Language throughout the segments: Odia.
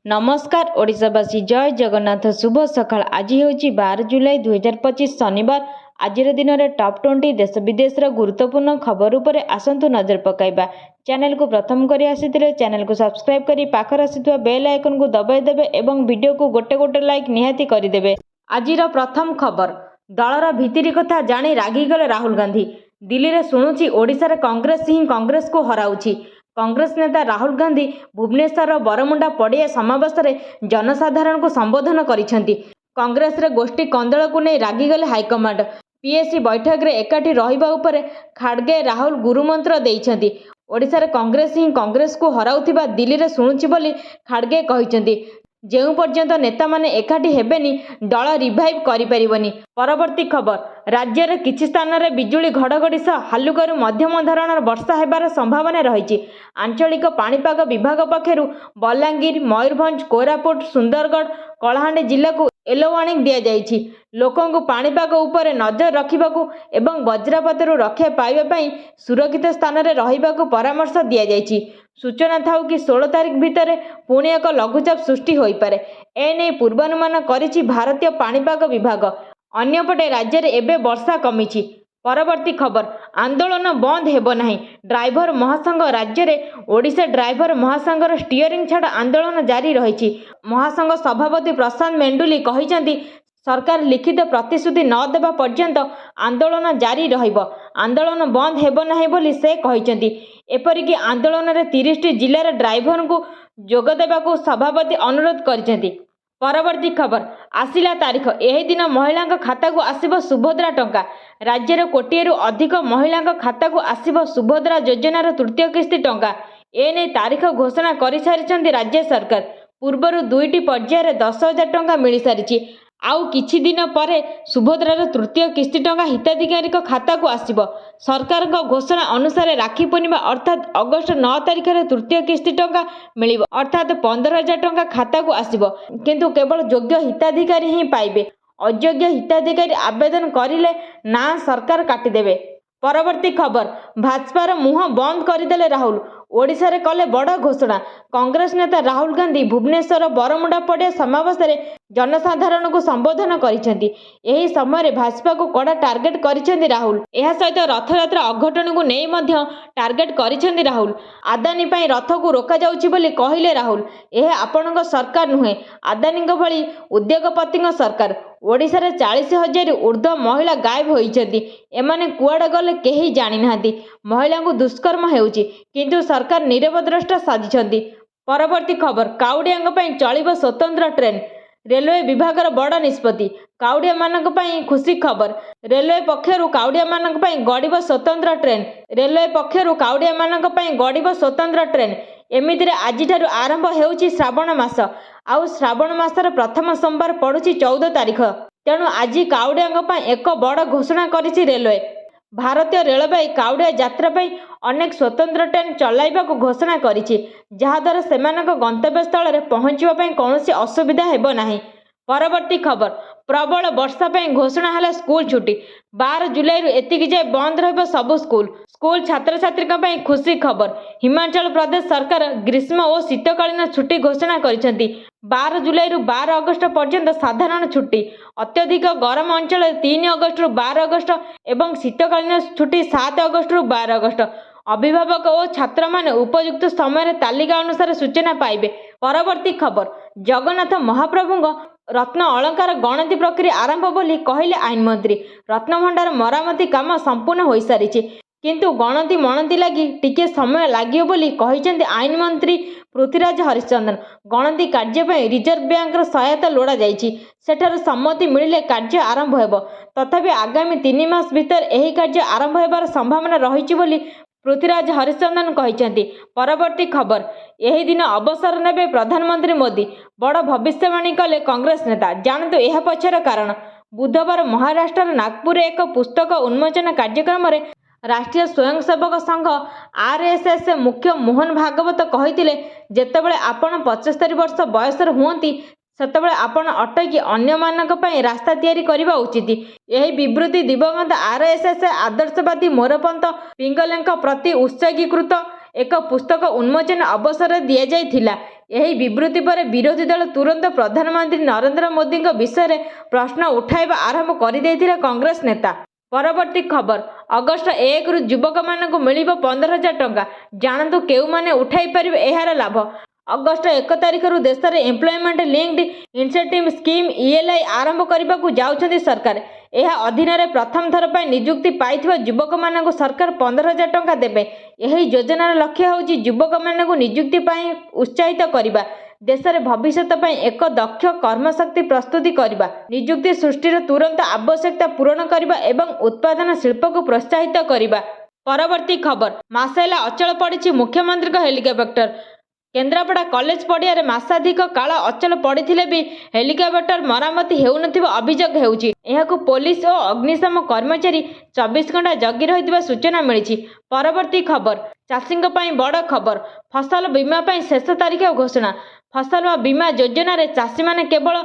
नमस्कार ओडिशावासी जय जगन्नाथ शुभ सकाळ। आज हूँ 12 जुलाई 2025 शनिवार। आज दिन में टॉप 20 देश विदेश गुरुत्वपूर्ण खबर उपर आसतु नजर पकाइबा। चैनल को प्रथम करी आसीथिले चैनल को सब्सक्राइब करी पाखर आसीथुवा बेल आइकन को दबाई देबे एवं वीडियो को गोटे गोटे लाइक निहाती करिदेबे। आजिर प्रथम खबर, दलर भितरी कथा जानी रागिगले राहुल गांधी। दिल्ली रे शुणुछि ओडिशार कांग्रेस ही कांग्रेस को हराउछि। कांग्रेस नेता राहुल गांधी भुवनेश्वर बरमुंडा पड़िया समावेश में जनसाधारण को संबोधन करिसेंति। कांग्रेस रे गोष्ठी कंदल को नहीं रागिगले हाईकमांड। पीएससी बैठक रे एकाठी रहिबा उपरे खाड़गे राहुल गुरुमंत्र देइछंती। ओडिशार कांग्रेस ही कांग्रेस को हराउथिबा दिल्ली रे शुणुछि बोली खाड़गे कहिसेंति। जेउ पर्यंत नेता माने एकाठी हेबेनी दल रिवाइव करि परिबनी। परवर्ती खबर, राज्य रे किछि स्थान रे बिजुली घड़घड़ी सह हालुकारू मध्यम धरणर वर्षा हेबार संभावना रहिछि। आंचलिक पाणीपाग विभाग पक्षरु बलांगीर, मयूरभंज, कोरापुट, सुंदरगढ़, कलाहांडी जिला को येलो वार्निंग दिया जाइछि। लोकंकु पाणीपाग उपरे नजर रखिबाकू एवं वज्रपातरू रक्षा पाइबा पई सुरक्षित स्थान रे रहिबाकू परामर्श दिया जाइछि। सूचना थाउ कि 16 तारिख भितर पुणी एक लघुचाप सृष्टि होई पारे। एने पूर्वानुमान करिछि भारतीय पाणीपाग विभाग। अन्यपटे राज्य रे एबे वर्षा कमिछि। परवर्ती खबर, आंदोलन बंद हेबो नाही। ड्राइवर महासंघ राज्य रे ओडिशा ड्राइवर महासंघर स्टीयरिंग छाड़ आंदोलन जारी रहिछि। महासंघ सभापति प्रशांत मेंडुली कहिसेंति सरकार लिखित प्रतिश्रुति न देबा पर्यंत आंदोलन जारी रहिबो। आंदोलन बंद हेबो नाही बोली से कहिसेंति। एपरिक आंदोलन रे 30 जिल्लार ड्राइवर को जोग देबाकू सभापति अनुरोध करिसेंति। परवर्ती खबर, आसिला तारीख, एही दिन महिला खाता को आसिबो सुभद्रा टंका। राज्य रे कोटिएरु अधिक महिला खाता को आसिबो सुभद्रा योजनार तृतीय किस्ती टंका। एने तारीख घोषणा करि सारिछंती राज्य सरकार। पूर्वरु 2टी पर्यायर 10,000 टंका मिली सारिछि। आउ किछि दिन परे सुभद्रार तृतीय किस्ती टंका हिताधिकारी खाता को आसिबो। सरकार घोषणा अनुसार राखी पूर्णिमा अर्थात अगस्त 9 तारिख रे तृतीय किस्ती टंका मिलिबो अर्थात 15,000 टंका खाता को आसिबो। किंतु केवल योग्य हिताधिकारी ही पाइबे। अयोग्य हिताधिकारी आवेदन करिले ना सरकार काटिदेबे। परवर्ती खबर, भाजपार मुह बंद करदेले राहुल। ओडिशा रे कले बड़ घोषणा। कांग्रेस नेता राहुल गांधी भुवनेश्वर बरमुंडा पड़िया समावेश में जनसाधारण को संबोधन करिसेंति। एही समय भाजपा को कड़ा टार्गेट करिसेंति राहुल। एहा सहित रथयात्रा अघटन को नहीं मध्य टार्गेट करिसेंति राहुल। अदानी पई रथ को रोका जाउछि बोली कहिले राहुल। एहा आपणक सरकार नुहे, अदानीक भली उद्योगपति सरकार। ओडिशा रे 40,000 ऊर्ध्व महिला गायब होइछंती। एमाने कुआडे गले केही जानि नाहांती। महिला को दुष्कर्म हेउछि किंतु सरकार नीरव द्रष्टा साजिछंती। परवर्ती खबर, काउडियांक पई चलिबो स्वतंत्र ट्रेन। रेलवे विभागर बड़ निष्पत्ति। काउडिया मानक पई खुशी खबर। रेलवे पक्षरु काउडिया मानक पई गड़िबो स्वतंत्र ट्रेन। रेलवे पक्षरु काउडिया मानक पई गड़िबो स्वतंत्र ट्रेन। एमितिरे आजिठारु आरंभ हेउछि श्रावण मास। आउ श्रावण मासर प्रथम सोमवार पड़ुछि 14 तारिख। तेणु आज काउडियांक पई एक बड़ घोषणा करिछि रेलवे। भारतीय रेलवे काउडिया यात्रा पई अनेक स्वतंत्र ट्रेन चलाइबा को घोषणा करिछि, जहाद्वारा सेमानक गंतव्य स्थल रे पहुंचिबा पई कोनोसी असुविधा हेबो नाही। परवर्ती खबर, प्रबल वर्षा पई घोषणा हला स्कूल छुट्टी। 12 जुलाई रु एतिकी जाय बंद रहबो सब स्कूल। स्कूल छात्र छात्री पई खुशी खबर। हिमाचल प्रदेश सरकार ग्रीष्म और शीतकालीन छुट्टी घोषणा करिसेंति। 12 जुलाई रु 12 अगस्त पर्यंत साधारण छुट्टी। अत्यधिक गरम अंचल 3 अगस्त रु 12 अगस्त एवं शीतकालीन छुट्टी 7 अगस्त रु 12 अगस्त। अभिभावक और छात्र माने उपयुक्त समय तालिका अनुसार सूचना पाइबे। परवर्ती खबर, जगन्नाथ महाप्रभु रत्न अलंकार गणति प्रक्रिया आरंभ बोली कहिले आईन मंत्री। रत्नभंडार मरामती काम संपूर्ण हो सारी किंतु गणति मणति लगी टिके समय लागियो बोली कहिसेंति आईन मंत्री पृथ्वीराज हरिचंदन। गणति कार्य पे रिजर्व बैंक सहायता लोड़ा जाइछि। सेठार सम्मति मिलिले कार्य आरंभ हेबो। तथापि आगामी 3 मास भीतर एही कार्य आरंभ हेबार संभावना रहिछि बोली पृथ्वीराज हरिचंदन कहिसेंति। परवर्ती खबर, एही दिन अवसर नेबे प्रधानमंत्री मोदी। बड़ भविष्यवाणी कले कांग्रेस नेता। जानतु एहा पछर कारण। बुधवार महाराष्ट्र नागपुर एक पुस्तक उन्मोचन कार्यक्रम रे राष्ट्रीय स्वयंसेवक संघ आरएसएस मुख्य मोहन भागवत कहिथिले, जेतेबेले आपण 75 वर्ष बयसर हुअंती सेतेबेले आपण अटकी अन्य मानक पई रास्ता तैयारी करबा उचित। यही विवृत्ति दिवंगत आरएसएस आदर्शवादी मोरपंथ पिंगलेंक प्रति उत्सर्गीकृत एक पुस्तक उन्मोचन अवसर दिया जाइथिला। ଏହି ବିବୃତ୍ତି ପରେ ବିରୋଧୀ ଦଳ ତୁରନ୍ତ ପ୍ରଧାନମନ୍ତ୍ରୀ ନରେନ୍ଦ୍ର ମୋଦିଙ୍କ ବିଷୟରେ ପ୍ରଶ୍ନ ଉଠାଇବା ଆରମ୍ଭ କରିଦେଇଥିଲେ କଂଗ୍ରେସ ନେତା। ପରବର୍ତ୍ତୀ ଖବର, ଅଗଷ୍ଟ 1ରୁ ଯୁବକମାନଙ୍କୁ ମିଳିବ 15,000 ଟଙ୍କା। ଜାଣନ୍ତୁ କେଉଁମାନେ ଉଠାଇ ପାରିବେ ଏହାର ଲାଭ। ଅଗଷ୍ଟ 1 ତାରିଖରୁ ଦେଶରେ employment linked incentive scheme ELI ଆରମ୍ଭ କରିବାକୁ ଯାଉଛନ୍ତି ସରକାର। ଏହା ଅଧୀନରେ ପ୍ରଥମ ଥର ପାଇଁ ନିଯୁକ୍ତି ପାଇଥିବା ଯୁବକମାନଙ୍କୁ ସରକାର 15,000 ଟଙ୍କା ଦେବେ। ଏହି ଯୋଜନାର ଲକ୍ଷ୍ୟ ହେଉଛି ଯୁବକମାନଙ୍କୁ ନିଯୁକ୍ତି ପାଇଁ ଉତ୍ସାହିତ କରିବା, ଦେଶରେ ଭବିଷ୍ୟତ ପାଇଁ ଏକ ଦକ୍ଷ କର୍ମଶକ୍ତି ପ୍ରସ୍ତୁତି କରିବା, ନିଯୁକ୍ତି ସୃଷ୍ଟିର ତୁରନ୍ତ ଆବଶ୍ୟକତା ପୂରଣ କରିବା ଏବଂ ଉତ୍ପାଦନ ଶିଳ୍ପକୁ ପ୍ରୋତ୍ସାହିତ କରିବା। ପରବର୍ତ୍ତୀ ଖବର, ମାସେ ହେଲା ଅଚଳ ପଡ଼ିଛି ମୁଖ୍ୟମନ୍ତ୍ରୀଙ୍କ ହେଲିକପ୍ଟର। କେନ୍ଦ୍ରାପଡ଼ା କଲେଜ ପଡ଼ିଆରେ ମାସାଧିକ କାଳ ଅଚଳ ପଡ଼ିଥିଲେ ବି ହେଲିକପ୍ଟର ମରାମତି ହେଉନଥିବା ଅଭିଯୋଗ ହେଉଛି। ଏହାକୁ ପୋଲିସ ଓ ଅଗ୍ନିଶମ କର୍ମଚାରୀ 24 ଘଣ୍ଟା ଜଗି ରହିଥିବା ସୂଚନା ମିଳିଛି। ପରବର୍ତ୍ତୀ ଖବର, ଚାଷୀଙ୍କ ପାଇଁ ବଡ଼ ଖବର, ଫସଲ ବୀମା ପାଇଁ ଶେଷ ତାରିଖ ଘୋଷଣା। ଫସଲ ବୀମା ଯୋଜନାରେ ଚାଷୀମାନେ କେବଳ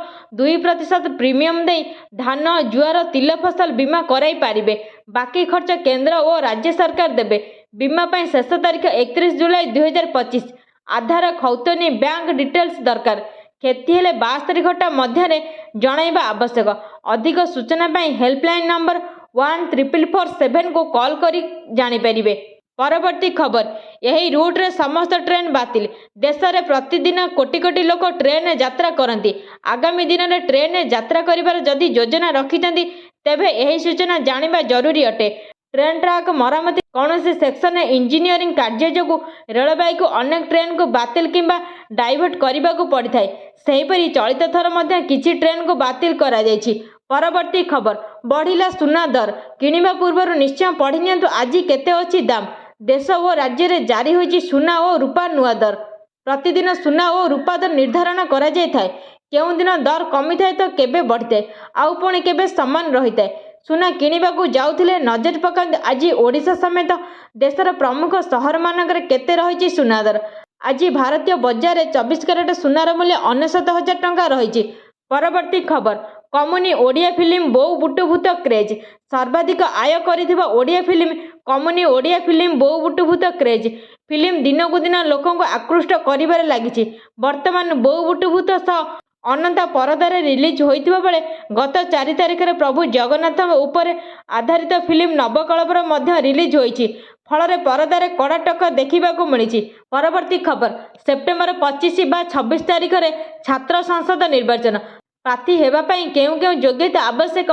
2% ପ୍ରିମିୟମ ଦେଇ ଧାନ, ଜୁଆର, ତିଲ ଫସଲ ବୀମା କରାଇ ପାରିବେ। ବାକି ଖର୍ଚ୍ଚ କେନ୍ଦ୍ର ଓ ରାଜ୍ୟ ସରକାର ଦେବେ। ବୀମା ପାଇଁ ଶେଷ ତାରିଖ 31 ଜୁଲାଇ 2025। ଆଧାର, ଖୌତନୀ, ବ୍ୟାଙ୍କ ଡିଟେଲ୍ସ ଦରକାର। କ୍ଷତି ହେଲେ 72 ଘଣ୍ଟା ମଧ୍ୟରେ ଜଣାଇବା ଆବଶ୍ୟକ। ଅଧିକ ସୂଚନା ପାଇଁ ହେଲ୍ପଲାଇନ୍ ନମ୍ବର 14447କୁ କଲ୍ କରି ଜାଣିପାରିବେ। ପରବର୍ତ୍ତୀ ଖବର, ଏହି ରୁଟ୍ରେ ସମସ୍ତ ଟ୍ରେନ୍ ବାତିଲ। ଦେଶରେ ପ୍ରତିଦିନ କୋଟି କୋଟି ଲୋକ ଟ୍ରେନ୍ରେ ଯାତ୍ରା କରନ୍ତି। ଆଗାମୀ ଦିନରେ ଟ୍ରେନ୍ରେ ଯାତ୍ରା କରିବାର ଯଦି ଯୋଜନା ରଖିଛନ୍ତି ତେବେ ଏହି ସୂଚନା ଜାଣିବା ଜରୁରୀ ଅଟେ। ଟ୍ରେନ୍ ଟ୍ରାକ୍ ମରାମତି କୌଣସି ସେକ୍ସନରେ ଇଞ୍ଜିନିୟରିଂ କାର୍ଯ୍ୟ ଯୋଗୁଁ ରେଳବାଇକୁ ଅନେକ ଟ୍ରେନ୍କୁ ବାତିଲ କିମ୍ବା ଡାଇଭର୍ଟ କରିବାକୁ ପଡ଼ିଥାଏ। ସେହିପରି ଚଳିତ ଥର ମଧ୍ୟ କିଛି ଟ୍ରେନ୍କୁ ବାତିଲ କରାଯାଇଛି। ପରବର୍ତ୍ତୀ ଖବର, ବଢ଼ିଲା ସୁନା ଦର। କିଣିବା ପୂର୍ବରୁ ନିଶ୍ଚୟ ପଢ଼ି ନିଅନ୍ତୁ ଆଜି କେତେ ଅଛି ଦାମ। ଦେଶ ଓ ରାଜ୍ୟରେ ଜାରି ହୋଇଛି ସୁନା ଓ ରୂପା ନୂଆ ଦର। ପ୍ରତିଦିନ ସୁନା ଓ ରୂପା ଦର ନିର୍ଦ୍ଧାରଣ କରାଯାଇଥାଏ। କେଉଁ ଦିନ ଦର କମିଥାଏ ତ କେବେ ବଢ଼ିଥାଏ, ଆଉ ପୁଣି କେବେ ସମାନ ରହିଥାଏ। ସୁନା କିଣିବାକୁ ଯାଉଥିଲେ ନଜର ପକାନ୍ତୁ ଆଜି ଓଡ଼ିଶା ସମେତ ଦେଶର ପ୍ରମୁଖ ସହରମାନଙ୍କରେ କେତେ ରହିଛି ସୁନା ଦର। ଆଜି ଭାରତୀୟ ବଜାରରେ 24 କ୍ୟାରେଟ ସୁନାର ମୂଲ୍ୟ 99,000 ଟଙ୍କା ରହିଛି। ପରବର୍ତ୍ତୀ ଖବର, କମୁନି ଓଡ଼ିଆ ଫିଲ୍ମ ବୋଉ ବୁଟୁ ଭୂତ କ୍ରେଜ୍। ସର୍ବାଧିକ ଆୟ କରିଥିବା ଓଡ଼ିଆ ଫିଲ୍ମ କମୁନି ଓଡ଼ିଆ ଫିଲ୍ମ ବୋଉ ବୁଟୁ ଭୂତ କ୍ରେଜ୍। ଫିଲ୍ମ ଦିନକୁ ଦିନ ଲୋକଙ୍କୁ ଆକୃଷ୍ଟ କରିବାରେ ଲାଗିଛି। ବର୍ତ୍ତମାନ ବୋଉ ବୁଟୁ ଭୂତ ସହ ଅନନ୍ତା ପରଦାରେ ରିଲିଜ୍ ହୋଇଥିବା ବେଳେ ଗତ 4 ତାରିଖରେ ପ୍ରଭୁ ଜଗନ୍ନାଥଙ୍କ ଉପରେ ଆଧାରିତ ଫିଲ୍ମ ନବକଳେବର ମଧ୍ୟ ରିଲିଜ୍ ହୋଇଛି। ଫଳରେ ପରଦାରେ କଡ଼ା ଟକ୍କର ଦେଖିବାକୁ ମିଳିଛି। ପରବର୍ତ୍ତୀ ଖବର, ସେପ୍ଟେମ୍ବର 25 ବା 26 ତାରିଖରେ ଛାତ୍ର ସଂସଦ ନିର୍ବାଚନ। ପ୍ରାର୍ଥୀ ହେବା ପାଇଁ କେଉଁ କେଉଁ ଯୋଗ୍ୟତା ଆବଶ୍ୟକ,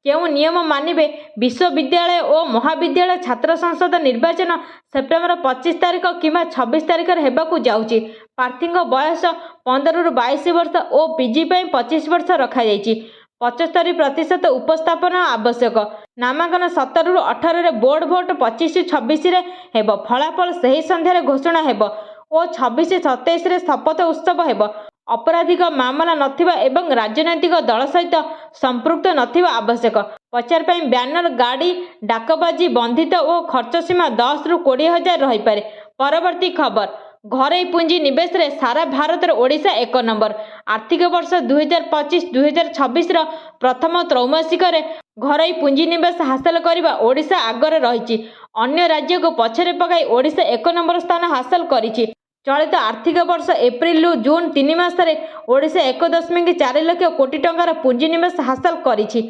କେଉଁ ନିୟମ ମାନିବେ, ବିଶ୍ୱବିଦ୍ୟାଳୟ ଓ ମହାବିଦ୍ୟାଳୟ ଛାତ୍ର ସଂସଦ ନିର୍ବାଚନ ସେପ୍ଟେମ୍ବର 25 ତାରିଖ କିମ୍ବା 26 ତାରିଖରେ ହେବାକୁ ଯାଉଛି। ପ୍ରାର୍ଥୀଙ୍କ ବୟସ 15ରୁ 22 ବର୍ଷ ଓ ପିଜି ପାଇଁ 25 ବର୍ଷ ରଖାଯାଇଛି। 75% ଉପସ୍ଥାପନ ଆବଶ୍ୟକ। ନାମାଙ୍କନ 17ରୁ 18ରେ, ବୋର୍ଡ ଭୋଟ 25-26ରେ ହେବ। ଫଳାଫଳ ସେହି ସନ୍ଧ୍ୟାରେ ଘୋଷଣା ହେବ ଓ 26-27ରେ ଶପଥ ଉତ୍ସବ ହେବ। ଅପରାଧିକ ମାମଲା ନଥିବା ଏବଂ ରାଜନୈତିକ ଦଳ ସହିତ ସମ୍ପୃକ୍ତ ନଥିବା ଆବଶ୍ୟକ। ପ୍ରଚାର ପାଇଁ ବ୍ୟାନର, ଗାଡ଼ି, ଡାକବାଜି ବନ୍ଧିତ ଓ ଖର୍ଚ୍ଚ ସୀମା 10ରୁ 20,000 ରହିପାରେ। ପରବର୍ତ୍ତୀ ଖବର, ଘରୋଇ ପୁଞ୍ଜି ନିବେଶରେ ସାରା ଭାରତରେ ଓଡ଼ିଶା 1 ନମ୍ବର। ଆର୍ଥିକ ବର୍ଷ 2025-2026ର ପ୍ରଥମ ତ୍ରୈମାସିକରେ ଘରୋଇ ପୁଞ୍ଜିନିବେଶ ହାସଲ କରିବା ଓଡ଼ିଶା ଆଗରେ ରହିଛି। ଅନ୍ୟ ରାଜ୍ୟକୁ ପଛରେ ପକାଇ ଓଡ଼ିଶା 1 ନମ୍ବର ସ୍ଥାନ ହାସଲ କରିଛି। ଚଳିତ ଆର୍ଥିକ ବର୍ଷ ଏପ୍ରିଲରୁ ଜୁନ 3 ମାସରେ ଓଡ଼ିଶା 1.4 ଲକ୍ଷ କୋଟି ଟଙ୍କାର ପୁଞ୍ଜିନିବେଶ ହାସଲ କରିଛି,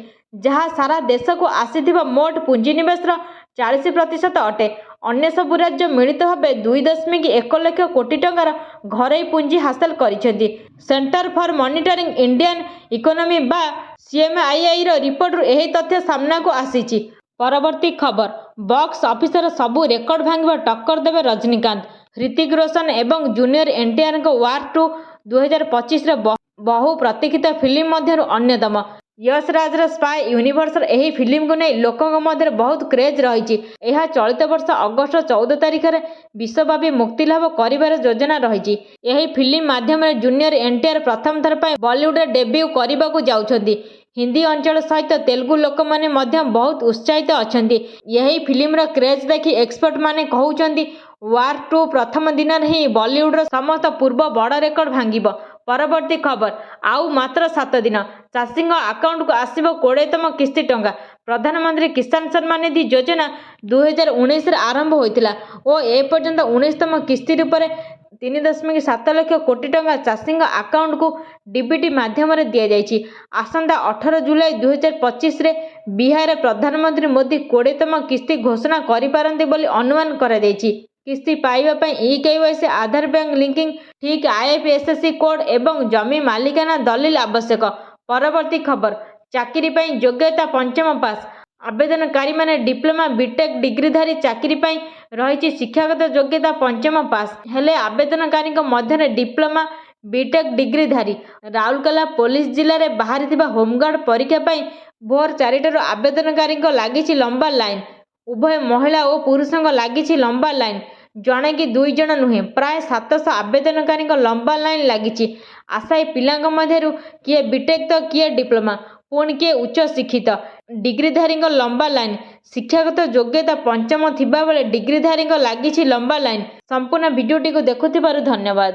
ଯାହା ସାରା ଦେଶକୁ ଆସିଥିବା ମୋଟ ପୁଞ୍ଜିନିବେଶର 40% ଅଟେ। ଅନ୍ୟ ସବୁ ରାଜ୍ୟ ମିଳିତ ଭାବେ 2.1 ଲକ୍ଷ କୋଟି ଟଙ୍କାର ଘରୋଇ ପୁଞ୍ଜି ହାସଲ କରିଛନ୍ତି। Centre for monitoring Indian economy ବା CMIIର ରିପୋର୍ଟରୁ ଏହି ତଥ୍ୟ ସାମ୍ନାକୁ ଆସିଛି। ପରବର୍ତ୍ତୀ ଖବର, ବକ୍ସ ଅଫିସର ସବୁ ରେକର୍ଡ ଭାଙ୍ଗିବ, ଟକ୍କର ଦେବେ ରଜନୀକାନ୍ତ। ହ୍ରିତିକ ରୋଶନ ଏବଂ ଜୁନିୟର NTRଙ୍କ ୱାର୍ 2 2025ର ବହୁ ପ୍ରତୀକ୍ଷିତ ଫିଲ୍ମ ମଧ୍ୟରୁ ଅନ୍ୟତମ। ୟଶ ରାଜର ସ୍ପାଏ ୟୁନିଭର୍ସର ଏହି ଫିଲ୍ମକୁ ନେଇ ଲୋକଙ୍କ ମଧ୍ୟରେ ବହୁତ କ୍ରେଜ୍ ରହିଛି। ଏହା ଚଳିତ ବର୍ଷ ଅଗଷ୍ଟ 14 ତାରିଖରେ ବିଶ୍ୱବ୍ୟାପୀ ମୁକ୍ତିଲାଭ କରିବାର ଯୋଜନା ରହିଛି। ଏହି ଫିଲ୍ମ ମାଧ୍ୟମରେ ଜୁନିୟର NTR ପ୍ରଥମ ଥର ପାଇଁ ବଲିଉଡରେ ଡେବ୍ୟୁ କରିବାକୁ ଯାଉଛନ୍ତି। ହିନ୍ଦୀ ଅଞ୍ଚଳ ସହିତ ତେଲୁଗୁ ଲୋକମାନେ ମଧ୍ୟ ବହୁତ ଉତ୍ସାହିତ ଅଛନ୍ତି। ଏହି ଫିଲ୍ମର କ୍ରେଜ୍ ଦେଖି ଏକ୍ସପର୍ଟମାନେ କହୁଛନ୍ତି ୱାର୍ 2 ପ୍ରଥମ ଦିନରେ ହିଁ ବଲିଉଡର ସମସ୍ତ ପୂର୍ବ ବଡ଼ ରେକର୍ଡ ଭାଙ୍ଗିବ। ପରବର୍ତ୍ତୀ ଖବର, ଆଉ ମାତ୍ର 7 ଦିନ, ଚାଷୀଙ୍କ ଆକାଉଣ୍ଟକୁ ଆସିବ 20ତମ କିସ୍ତି ଟଙ୍କା। ପ୍ରଧାନମନ୍ତ୍ରୀ କିଷାନ ସମ୍ମାନ ନିଧି ଯୋଜନା 2019ରେ ଆରମ୍ଭ ହୋଇଥିଲା ଓ ଏପର୍ଯ୍ୟନ୍ତ 19ତମ କିସ୍ତି ରୂପରେ 3.7 ଲକ୍ଷ କୋଟି ଟଙ୍କା ଚାଷୀଙ୍କ ଆକାଉଣ୍ଟକୁ ଡିବିଟି ମାଧ୍ୟମରେ ଦିଆଯାଇଛି। ଆସନ୍ତା 18 ଜୁଲାଇ 2025ରେ ବିହାରରେ ପ୍ରଧାନମନ୍ତ୍ରୀ ମୋଦି 20ତମ କିସ୍ତି ଘୋଷଣା କରିପାରନ୍ତି ବୋଲି ଅନୁମାନ କରାଯାଇଛି। କିସ୍ତି ପାଇବା ପାଇଁ ଇ-KYC, ଆଧାର ବ୍ୟାଙ୍କ ଲିଙ୍କିଂ, ଠିକ୍ IFSC କୋଡ୍ ଏବଂ ଜମି ମାଲିକାନା ଦଲିଲ ଆବଶ୍ୟକ। ପରବର୍ତ୍ତୀ ଖବର, ଚାକିରି ପାଇଁ ଯୋଗ୍ୟତା ପଞ୍ଚମ ପାସ୍। ଆବେଦନକାରୀମାନେ ଡିପ୍ଲୋମା, ବିଟେକ୍ ଡିଗ୍ରୀଧାରୀ। ଚାକିରି ପାଇଁ ରହିଛି ଶିକ୍ଷାଗତ ଯୋଗ୍ୟତା ପଞ୍ଚମ ପାସ୍। ହେଲେ ଆବେଦନକାରୀଙ୍କ ମଧ୍ୟରେ ଡିପ୍ଲୋମା, ବିଟେକ୍ ଡିଗ୍ରୀଧାରୀ। ରାଉରକେଲା ପୋଲିସ ଜିଲ୍ଲାରେ ବାହାରିଥିବା ହୋମଗାର୍ଡ ପରୀକ୍ଷା ପାଇଁ ଭୋର 4ଟାରୁ ଆବେଦନକାରୀଙ୍କ ଲାଗିଛି ଲମ୍ବା ଲାଇନ। ଉଭୟ ମହିଳା ଓ ପୁରୁଷଙ୍କ ଲାଗିଛି ଲମ୍ବା ଲାଇନ। ଜଣେ କି 2 ଜଣ ନୁହେଁ, ପ୍ରାୟ 700 ଆବେଦନକାରୀଙ୍କ ଲମ୍ବା ଲାଇନ ଲାଗିଛି। ଆଶାୟୀ ପିଲାଙ୍କ ମଧ୍ୟରୁ କିଏ ବିଟେକ୍ ତ କିଏ ଡିପ୍ଲୋମା, ପୁଣି କିଏ ଉଚ୍ଚ ଶିକ୍ଷିତ। ଡିଗ୍ରୀଧାରୀଙ୍କ ଲମ୍ବା ଲାଇନ। ଶିକ୍ଷାଗତ ଯୋଗ୍ୟତା ପଞ୍ଚମ ଥିବାବେଳେ ଡିଗ୍ରୀଧାରୀଙ୍କ ଲାଗିଛି ଲମ୍ବା ଲାଇନ। ସମ୍ପୂର୍ଣ୍ଣ ଭିଡିଓଟିକୁ ଦେଖୁଥିବାରୁ ଧନ୍ୟବାଦ।